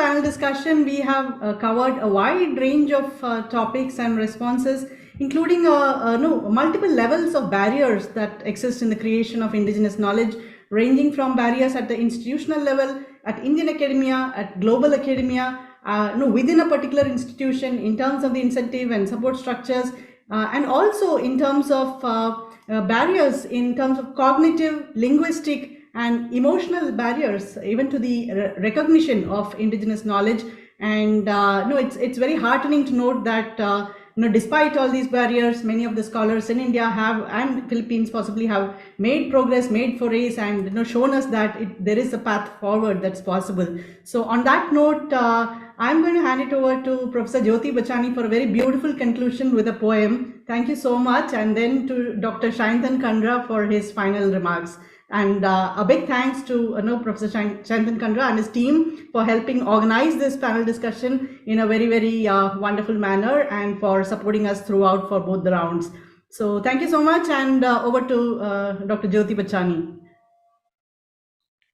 panel discussion, we have covered a wide range of topics and responses, including multiple levels of barriers that exist in the creation of indigenous knowledge, ranging from barriers at the institutional level, at Indian academia, at global academia, within a particular institution in terms of the incentive and support structures, and also in terms of barriers in terms of cognitive, linguistic, and emotional barriers, even to the recognition of indigenous knowledge. And it's very heartening to note that despite all these barriers, many of the scholars in India have, and Philippines possibly, have made progress, made forays, and shown us that there is a path forward that's possible. So on that note, I'm going to hand it over to Professor Jyoti Bachani for a very beautiful conclusion with a poem. Thank you so much. And then to Dr. Shayantan Kandra for his final remarks. And a big thanks to Professor Shayantan Kandra and his team for helping organize this panel discussion in a very, very wonderful manner, and for supporting us throughout for both the rounds. So thank you so much, and over to Dr. Jyoti Bachani.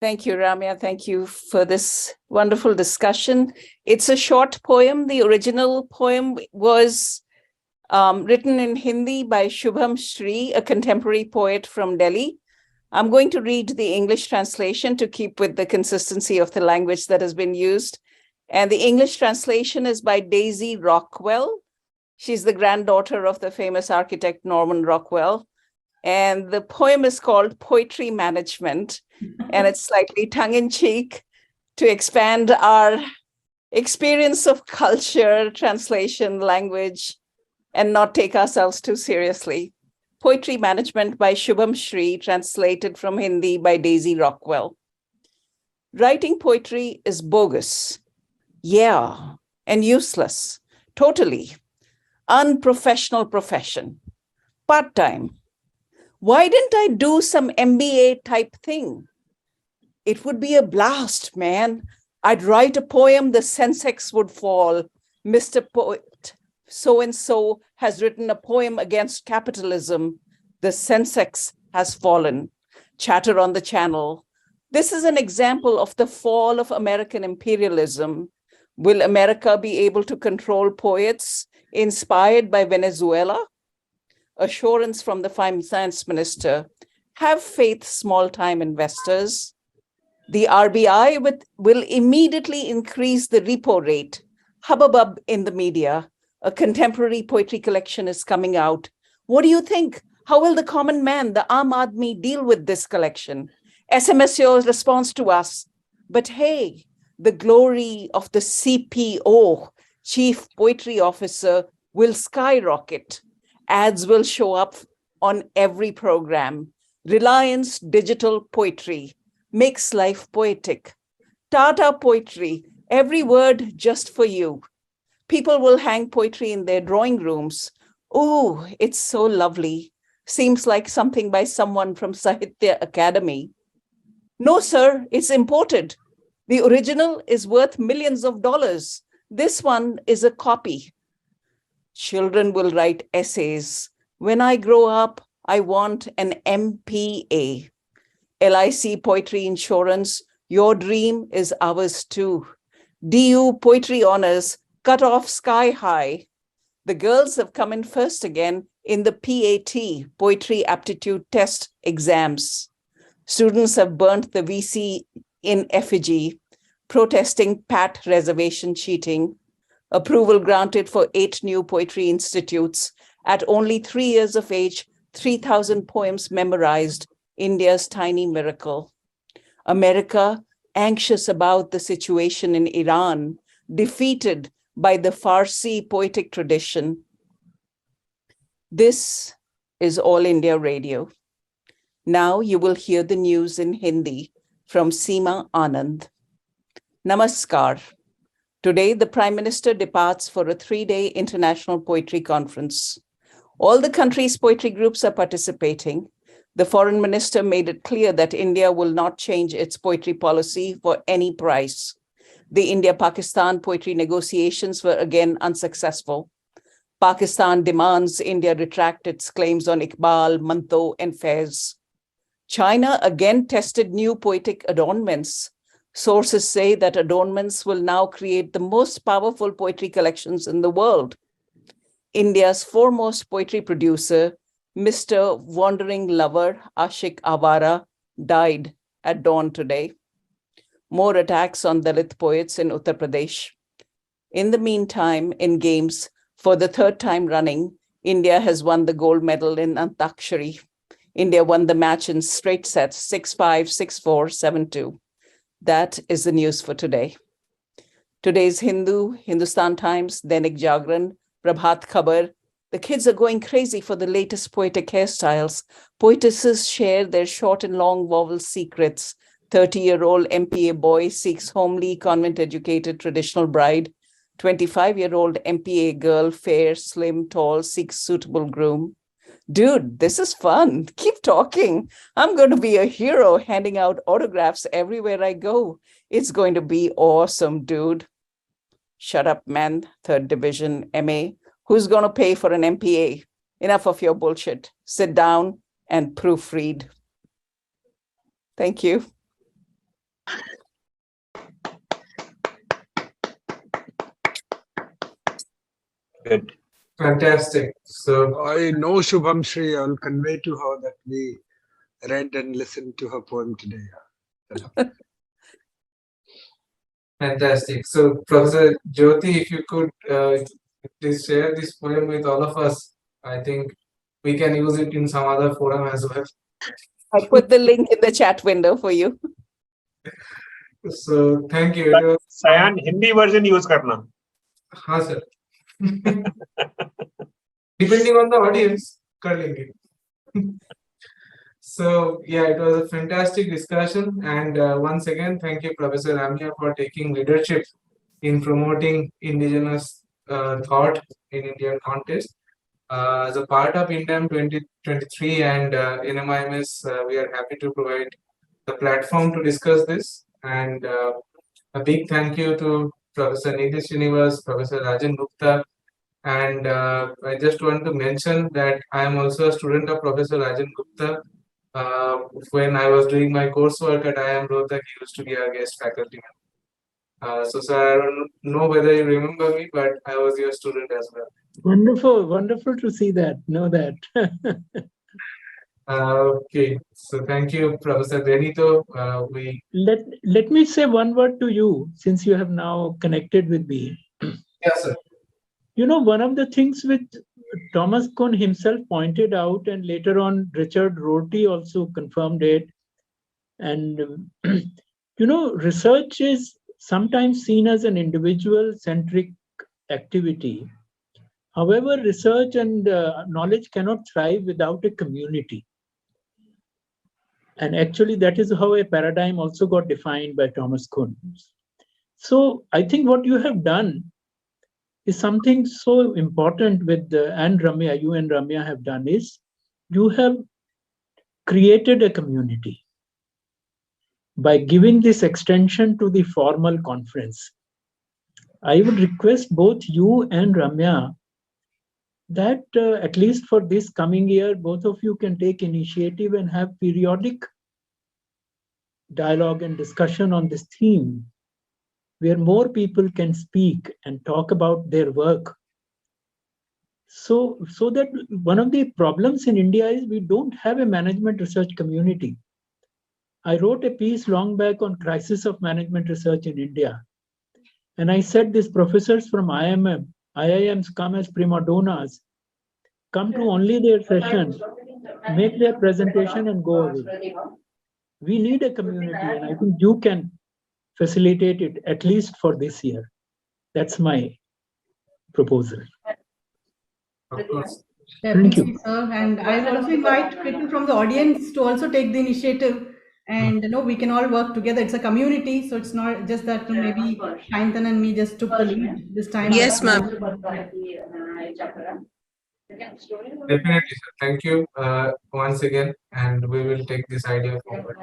Thank you, Ramya. Thank you for this wonderful discussion. It's a short poem. The original poem was written in Hindi by Shubham Shri, a contemporary poet from Delhi. I'm going to read the English translation to keep with the consistency of the language that has been used. And the English translation is by Daisy Rockwell. She's the granddaughter of the famous architect Norman Rockwell. And the poem is called Poetry Management. And it's slightly tongue-in-cheek to expand our experience of culture, translation, language, and not take ourselves too seriously. Poetry Management by Shubham Shri, translated from Hindi by Daisy Rockwell. Writing poetry is bogus. Yeah, and useless. Totally. Unprofessional profession. Part-time. Why didn't I do some MBA type thing? It would be a blast, man. I'd write a poem, the Sensex would fall. Mr. Poet so-and-so has written a poem against capitalism. The Sensex has fallen. Chatter on the channel. This is an example of the fall of American imperialism. Will America be able to control poets inspired by Venezuela? Assurance from the finance minister. Have faith, small-time investors. The RBI will immediately increase the repo rate. Hubbub in the media. A contemporary poetry collection is coming out. What do you think? How will the common man, the Aam Aadmi, deal with this collection? SMS your response to us. But hey, the glory of the CPO, Chief Poetry Officer, will skyrocket. Ads will show up on every program. Reliance Digital Poetry makes life poetic. Tata Poetry, every word just for you. People will hang poetry in their drawing rooms. Ooh, it's so lovely. Seems like something by someone from Sahitya Academy. No, sir, it's imported. The original is worth millions of dollars. This one is a copy. Children will write essays. When I grow up, I want an MPA. LIC Poetry Insurance, your dream is ours too. DU Poetry Honors, cut off sky high. The girls have come in first again in the PAT, Poetry Aptitude Test exams. Students have burnt the VC in effigy, protesting PAT reservation cheating. Approval granted for 8 new poetry institutes. At only 3 years of age, 3,000 poems memorized, India's tiny miracle. America, anxious about the situation in Iran, defeated by the Farsi poetic tradition. This is All India Radio. Now you will hear the news in Hindi from Seema Anand. Namaskar. Today, the Prime Minister departs for a 3-day international poetry conference. All the country's poetry groups are participating. The Foreign Minister made it clear that India will not change its poetry policy for any price. The India-Pakistan poetry negotiations were again unsuccessful. Pakistan demands India retract its claims on Iqbal, Manto, and Faiz. China again tested new poetic adornments. Sources say that adornments will now create the most powerful poetry collections in the world. India's foremost poetry producer, Mr. Wandering Lover Ashik Awara, died at dawn today. More attacks on Dalit poets in Uttar Pradesh. In the meantime, in games, for the third time running, India has won the gold medal in Antakshari. India won the match in straight sets, 6-5, 6-4, 7-2. That is the news for today. Today's Hindu, Hindustan Times, Dainik Jagran, Prabhat Khabar. The kids are going crazy for the latest poetic hairstyles. Poetesses share their short and long vowel secrets. 30-year-old MPA boy seeks homely, convent-educated traditional bride. 25-year-old MPA girl, fair, slim, tall, seeks suitable groom. Dude, this is fun. Keep talking. I'm going to be a hero handing out autographs everywhere I go. It's going to be awesome, dude. Shut up, man. 3rd Division MA. Who's going to pay for an MPA? Enough of your bullshit. Sit down and proofread. Thank you. Good. Fantastic. So I know Shubham Shri. I'll convey to her that we read and listened to her poem today. fantastic. So Professor Jyoti, if you could please share this poem with all of us. I think we can use it in some other forum as well. I put the link in the chat window for you. So thank you. It was Sayan, Hindi version use karna. हाँ sir. Depending on the audience, कर लेंगे. So yeah, it was a fantastic discussion, and once again, thank you, Professor Ramya, for taking leadership in promoting indigenous thought in Indian context. As a part of INDAM 2023 and NMIMS, we are happy to provide the platform to discuss this. And a big thank you to Professor Nidhi Srinivas, Professor Rajen Gupta. And I just want to mention that I am also a student of Professor Rajen Gupta. When I was doing my coursework at IIM Rohtak, he used to be our guest faculty member. So sir, I don't know whether you remember me, but I was your student as well. Wonderful, wonderful to see that, know that. Okay, so thank you, Professor Benito. Let me say one word to you, since you have now connected with me. Yes, sir. You know, one of the things which Thomas Kuhn himself pointed out, and later on Richard Rorty also confirmed it. And, you know, research is sometimes seen as an individual-centric activity. However, research and knowledge cannot thrive without a community. And actually, that is how a paradigm also got defined by Thomas Kuhn. So I think what you have done is something so important with, and Ramya, you and Ramya have done, is you have created a community by giving this extension to the formal conference. I would request both you and Ramya that at least for this coming year, both of you can take initiative and have periodic dialogue and discussion on this theme, where more people can speak and talk about their work. So that one of the problems in India is we don't have a management research community. I wrote a piece long back on crisis of management research in India. And I said these professors from IIMs come as prima donnas, come to only their session, make their presentation and go away. We need a community, and I think you can facilitate it at least for this year. That's my proposal. Of course. Definitely, sir. And I will also invite people from the audience to also take the initiative. And we can all work together. It's a community, so it's not just that maybe Shaintan and me just took the lead this time. Yes, ma'am. Definitely, sir. Thank you once again, and we will take this idea forward.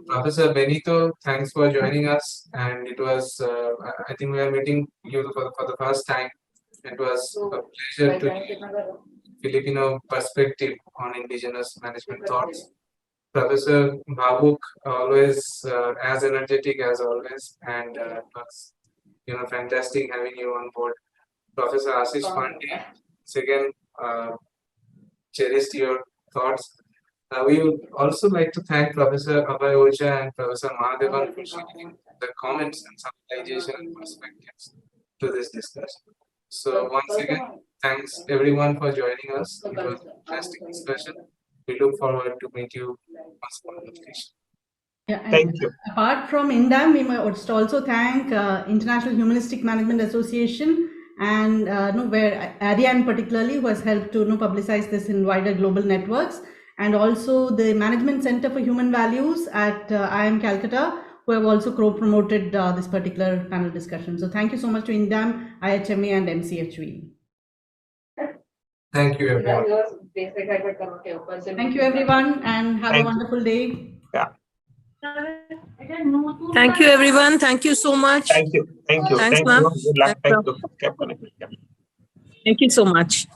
Professor Benito, thanks for joining us. And it was, I think we are meeting you for the first time. It was a pleasure to hear Filipino perspective on indigenous management thoughts. Professor Bhawuk, always as energetic as always, and it was fantastic having you on board. Professor Ashish Pandey, once again, cherished your thoughts. We would also like to thank Professor Abhay Oja and Professor Mahadevan for sharing the comments and summarization and perspectives to this discussion. So once again, thanks everyone for joining us. It was a fantastic discussion. We look forward to meet you once more. Yeah, and Thank you. apart from INDAM, we must also thank International Humanistic Management Association and where Ariane particularly, who has helped to publicize this in wider global networks, and also the Management Center for Human Values at IIM Calcutta, who have also co-promoted this particular panel discussion. So thank you so much to INDAM, IHMA and MCHV. Thank you, everyone. Thank you, everyone, and have a wonderful day. Yeah. Thank you, everyone. Thank you so much. Thank you. Thank you. Thanks, Thank ma'am. you. Good luck. Thanks, Thank you. Thank you so much.